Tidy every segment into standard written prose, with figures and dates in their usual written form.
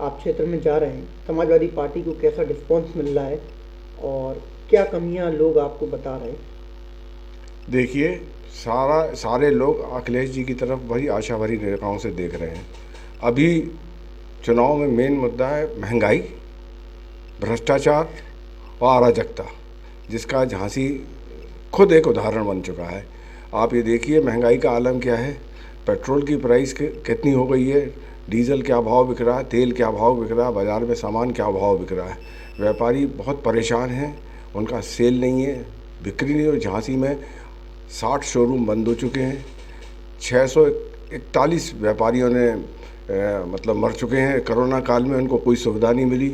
आप क्षेत्र में जा रहे हैं, समाजवादी पार्टी को कैसा रिस्पॉन्स मिल रहा है और क्या कमियां लोग आपको बता रहे हैं? देखिए, सारे लोग अखिलेश जी की तरफ बड़ी आशा भरी निगाहों से देख रहे हैं। अभी चुनाव में मेन मुद्दा है महंगाई, भ्रष्टाचार और अराजकता, जिसका झांसी खुद एक उदाहरण बन चुका है। आप ये देखिए महंगाई का आलम क्या है, पेट्रोल की प्राइस कितनी हो गई है, डीजल क्या भाव बिक रहा है, तेल क्या भाव बिक रहा है, बाज़ार में सामान क्या भाव बिक रहा है। व्यापारी बहुत परेशान हैं, उनका सेल नहीं है, बिक्री नहीं हो। झांसी में 60 शोरूम बंद हो चुके हैं, 641 व्यापारियों ने मतलब मर चुके हैं कोरोना काल में, उनको कोई सुविधा नहीं मिली,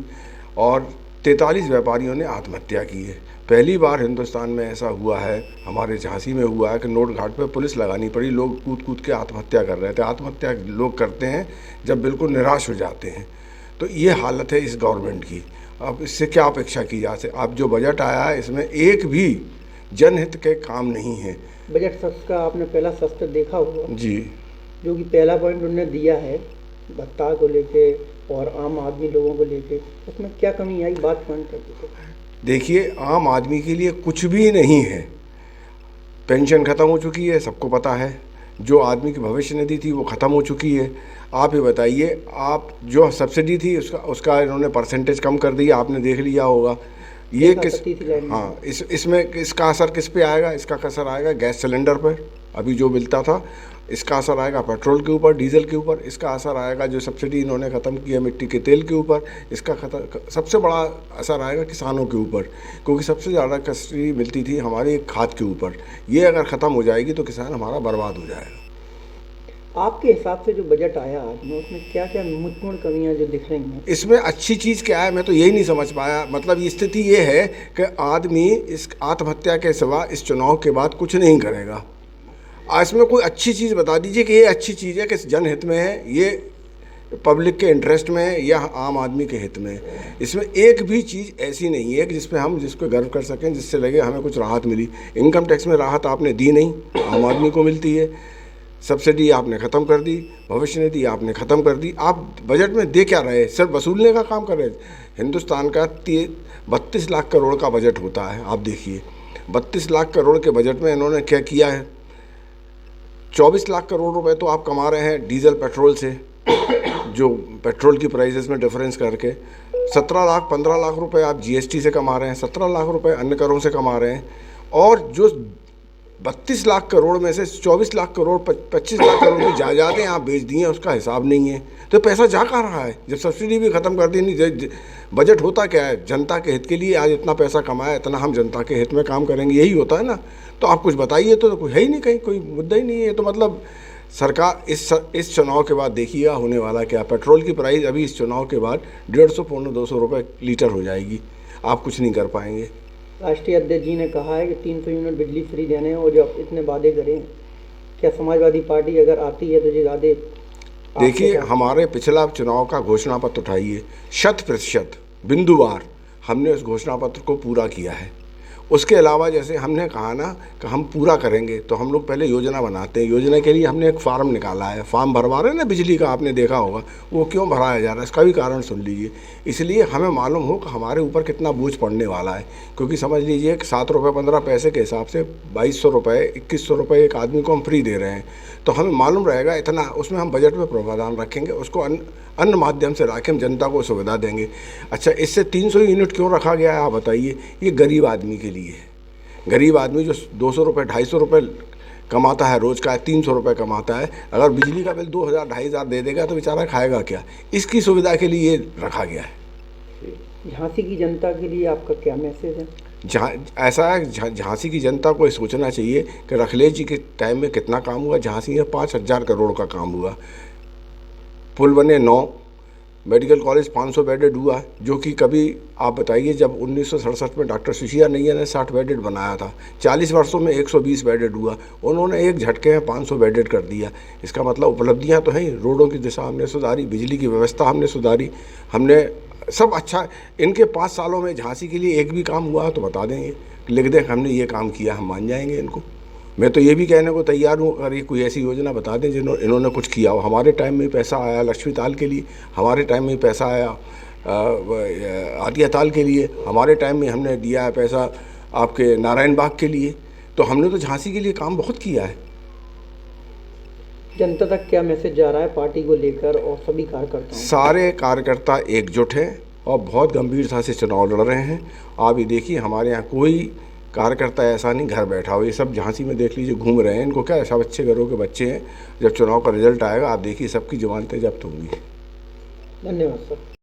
और 43 व्यापारियों ने आत्महत्या की है। पहली बार हिंदुस्तान में ऐसा हुआ है, हमारे झांसी में हुआ है कि नोट घाट पे पुलिस लगानी पड़ी, लोग कूद कूद के आत्महत्या कर रहे थे। आत्महत्या लोग करते हैं जब बिल्कुल निराश हो जाते हैं। तो ये हालत है इस गवर्नमेंट की। अब इससे क्या अपेक्षा की जा सकती? अब जो बजट आया है इसमें एक भी जनहित के काम नहीं है। बजट सत्र का आपने पहला सत्र देखा होगा जी, जो कि पहला पॉइंट उन्होंने दिया है भत्ता को लेके और आम आदमी लोगों को लेके, उसमें क्या कमी आई? बात पॉइंट करते थे। देखिए आम आदमी के लिए कुछ भी नहीं है। पेंशन ख़त्म हो चुकी है, सबको पता है। जो आदमी की भविष्य निधि थी वो ख़त्म हो चुकी है। आप ये बताइए, आप जो सब्सिडी थी उसका इन्होंने परसेंटेज कम कर दिया, आपने देख लिया होगा। ये किस हाँ इसमें इसका असर किस पे आएगा? इसका असर आएगा गैस सिलेंडर पर, अभी जो मिलता था। इसका असर आएगा पेट्रोल के ऊपर, डीजल के ऊपर। इसका असर आएगा जो सब्सिडी इन्होंने ख़त्म की है मिट्टी के तेल के ऊपर। इसका सबसे बड़ा असर आएगा किसानों के ऊपर, क्योंकि सबसे ज़्यादा सब्सिडी मिलती थी हमारी खाद के ऊपर। ये अगर ख़त्म हो जाएगी तो किसान हमारा बर्बाद हो जाएगा। आपके हिसाब से जो बजट आया आज में, उसमें क्या क्या महत्वपूर्ण कमियां जो दिख रही हैं? इसमें अच्छी चीज़ क्या है, मैं तो यही नहीं समझ पाया। मतलब स्थिति ये है कि आदमी इस आत्महत्या के सिवा इस चुनाव के बाद कुछ नहीं करेगा। इसमें कोई अच्छी चीज़ बता दीजिए कि ये अच्छी चीज़ है कि जनहित में है, ये पब्लिक के इंटरेस्ट में है या आम आदमी के हित में है। इसमें एक भी चीज़ ऐसी नहीं है कि जिसको गर्व कर सकें, जिससे लगे हमें कुछ राहत मिली। इनकम टैक्स में राहत आपने दी नहीं, आम आदमी को मिलती है। सब्सिडी आपने ख़त्म कर दी, भविष्य निधि आपने ख़त्म कर दी। आप बजट में दे क्या रहे? सिर्फ वसूलने का काम कर रहे। हिंदुस्तान का 32 लाख करोड़ का बजट होता है। आप देखिए 32 लाख करोड़ के बजट में इन्होंने क्या किया है? 24 लाख करोड़ रुपए तो आप कमा रहे हैं डीजल पेट्रोल से, जो पेट्रोल की प्राइसेस में डिफरेंस करके। 17 लाख 15 लाख रुपए आप जीएसटी से कमा रहे हैं, 17 लाख रुपए अन्य करों से कमा रहे हैं। और जो 32 लाख करोड़ में से 24 लाख करोड़ 25 लाख करोड़ की जायदादें आप बेच दी हैं, उसका हिसाब नहीं है। तो पैसा जा कहाँ रहा है? जब सब्सिडी भी ख़त्म कर दी। नहीं, बजट होता क्या है? जनता के हित के लिए। आज इतना पैसा कमाया, इतना हम जनता के हित में काम करेंगे, यही होता है ना। तो आप कुछ बताइए। तो कोई है ही नहीं, कहीं कोई मुद्दा ही नहीं है। तो मतलब सरकार इस चुनाव के बाद देखिएगा होने वाला क्या। पेट्रोल की प्राइस अभी इस चुनाव के बाद 150 पौने 200 रुपये लीटर हो जाएगी। आप कुछ नहीं कर पाएंगे। राष्ट्रीय अध्यक्ष जी ने कहा है कि 300 यूनिट बिजली फ्री देने हैं, और जो आप इतने वादे करें, क्या समाजवादी पार्टी अगर आती है तो ये वादे? देखिए हमारे पिछला चुनाव का घोषणा पत्र उठाइए, 100% बिंदुवार हमने उस घोषणा पत्र को पूरा किया है। उसके अलावा जैसे हमने कहा ना कि हम पूरा करेंगे, तो हम लोग पहले योजना बनाते हैं। योजना के लिए हमने एक फार्म निकाला है, फॉर्म भरवा रहे हैं ना बिजली का, आपने देखा होगा। वो क्यों भराया जा रहा है, इसका भी कारण सुन लीजिए। इसलिए हमें मालूम हो कि हमारे ऊपर कितना बोझ पड़ने वाला है। क्योंकि समझ लीजिए कि 7 रुपये 15 पैसे के हिसाब से 2200 रुपये 2100 रुपये एक आदमी को हम फ्री दे रहे हैं। तो हमें मालूम रहेगा इतना, उसमें हम बजट में प्रावधान रखेंगे, उसको अन्य माध्यम से लाके हम जनता को सुविधा देंगे। अच्छा, इससे 300 यूनिट क्यों रखा गया है आप बताइए? ये गरीब आदमी के लिए है। गरीब आदमी जो 200 रुपये 250 रुपये कमाता है रोज़ का, 300 रुपये कमाता है, अगर बिजली का बिल 2000 2500 दे देगा तो बेचारा खाएगा क्या? इसकी सुविधा के लिए ये रखा गया है। झांसी की जनता के लिए आपका क्या मैसेज है? ऐसा है, झांसी की जनता को सोचना चाहिए कि अखिलेश जी के टाइम में कितना काम हुआ। झांसी में 5000 करोड़ का काम हुआ, पुल बने 9, मेडिकल कॉलेज 500 बेडेड हुआ, जो कि कभी आप बताइए जब 1967 में डॉक्टर सुशिया नैया ने 60 बेडेड बनाया था, 40 वर्षों में 120 बेडेड हुआ। उन्होंने एक झटके में 500 बेडेड कर दिया। इसका मतलब उपलब्धियां तो हैं। रोडों की दिशा हमने सुधारी, बिजली की व्यवस्था हमने सुधारी, हमने सब अच्छा। इनके 5 सालों में झांसी के लिए एक भी काम हुआ तो बता देंगे, लिख दें हमने ये काम किया, हम मान जाएंगे इनको। मैं तो ये भी कहने को तैयार हूँ, अगर ये कोई ऐसी योजना बता दें इन्होंने कुछ किया हो। हमारे टाइम में पैसा आया लक्ष्मी ताल के लिए, हमारे टाइम में पैसा आया आदिया ताल के लिए, हमारे टाइम में हमने दिया है पैसा आपके नारायण बाग के लिए। तो हमने तो झांसी के लिए काम बहुत किया है। जनता तक क्या मैसेज जा रहा है पार्टी को लेकर और सभी कार्यकर्ताओं? सारे कार्यकर्ता एकजुट हैं और बहुत गंभीरता से चुनाव लड़ रहे हैं। आप ये देखिए, हमारे यहाँ कोई कार्यकर्ता ऐसा नहीं घर बैठा हो। ये सब झांसी में देख लीजिए घूम रहे हैं। इनको क्या, सब अच्छे घरों के बच्चे हैं। जब चुनाव का रिजल्ट आएगा आप देखिए सबकी जमानतें जब्त होंगी। धन्यवाद सर।